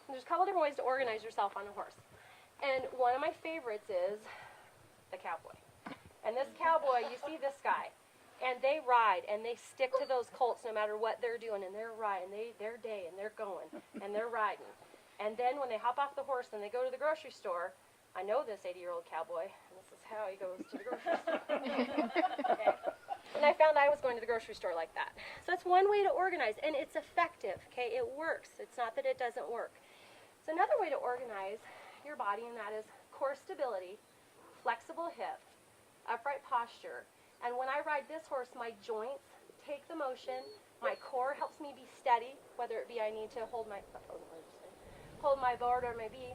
There's a couple different ways to organize yourself on a horse. And one of my favorites is the cowboy. And this cowboy, you see this guy, and they ride, and they stick to those colts no matter what they're doing, and they're riding, their day, and they're going, and they're riding. And then when they hop off the horse and they go to the grocery store, I know this 80-year-old cowboy, and this is how he goes to the grocery store. Okay? And I found I was going to the grocery store like that. So that's one way to organize, and it's effective, okay? It works. It's not that it doesn't work. So another way to organize your body, and that is core stability, flexible hips, upright posture. And when I ride this horse, my joints take the motion. My core helps me be steady, whether it be I need to hold my board or maybe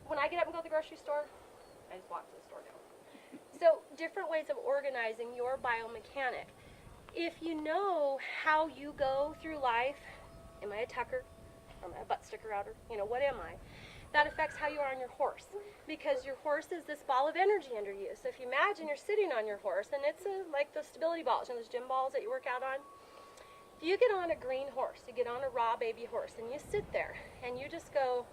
when I get up and go to the grocery store, I just walk to the store now. So different ways of organizing your biomechanic. If you know how you go through life, am I a tucker? Am I a butt sticker outer? What am I? That affects how you are on your horse, because your horse is this ball of energy under you. So if you imagine you're sitting on your horse, and it's like those stability balls, those gym balls that you work out on. If you get on a green horse, you get on a raw baby horse, and you sit there, and you just go,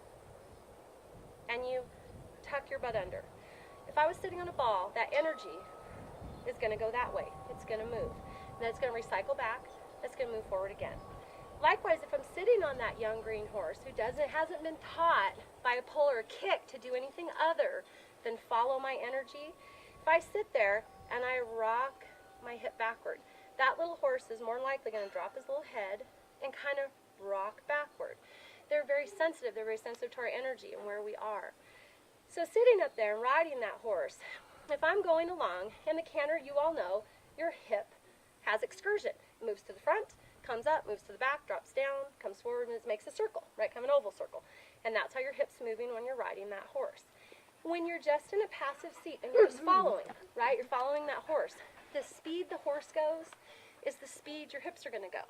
and you tuck your butt under. If I was sitting on a ball, that energy is going to go that way. It's going to move. And then it's going to recycle back. It's going to move forward again. Likewise, if I'm sitting on that young green horse who hasn't been taught by a pull or a kick to do anything other than follow my energy, if I sit there and I rock my hip backward, that little horse is more than likely going to drop his little head and kind of rock backward. They're very sensitive. They're very sensitive to our energy and where we are. So sitting up there and riding that horse, if I'm going along, in the canter, you all know, your hip has excursion. It moves to the front, comes up, moves to the back, drops down, comes forward, and it makes a circle, right? Kind of an oval circle. And that's how your hip's moving when you're riding that horse. When you're just in a passive seat and you're just following, right? You're following that horse. The speed the horse goes is the speed your hips are going to go.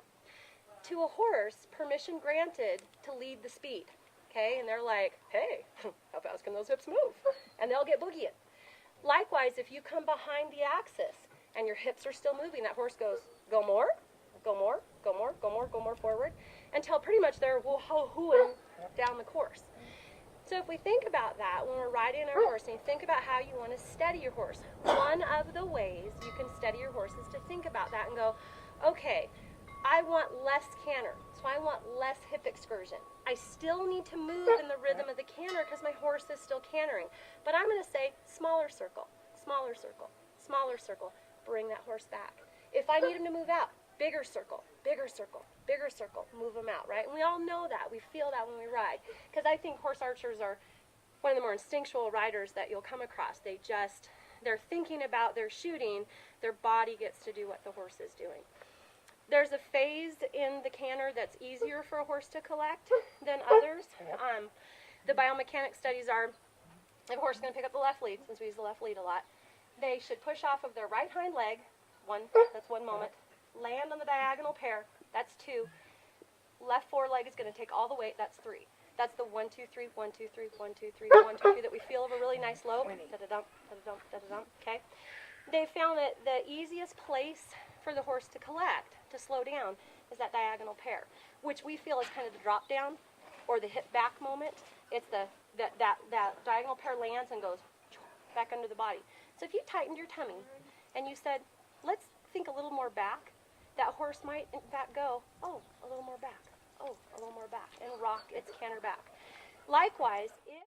To a horse, permission granted to lead the speed, okay? And they're like, hey, how fast can those hips move? And they'll get boogieing. Likewise, if you come behind the axis and your hips are still moving, that horse goes, go more, go more, go more, go more, go more forward, until pretty much they're woo-hooing down the course. So if we think about that when we're riding our horse, and you think about how you want to steady your horse, one of the ways you can steady your horse is to think about that and go, okay, I want less canter, so I want less hip excursion. I still need to move in the rhythm of the canter because my horse is still cantering. But I'm going to say smaller circle, smaller circle, smaller circle. Bring that horse back. If I need him to move out, bigger circle, bigger circle, bigger circle, move him out, right? And we all know that. We feel that when we ride. Because I think horse archers are one of the more instinctual riders that you'll come across. They're thinking about their shooting. Their body gets to do what the horse is doing. There's a phase in the canter that's easier for a horse to collect than others. The biomechanic studies are, if a horse is going to pick up the left lead, since we use the left lead a lot, they should push off of their right hind leg, that's one moment, land on the diagonal pair, that's 2. Left foreleg is going to take all the weight, that's 3. That's the 1, 2, 3, 1, 2, 3, 1, 2, 3, 1, 2, 3 that we feel of a really nice lope. Da-da-dump, da-da-dump, da-da-dump, okay? They found that the easiest place for the horse to collect, to slow down, is that diagonal pair, which we feel is kind of the drop down or the hip back moment. It's that diagonal pair lands and goes back under the body. So if you tightened your tummy and you said, let's think a little more back, that horse might in fact go, oh, a little more back, oh, a little more back, and rock its canter back. Likewise, if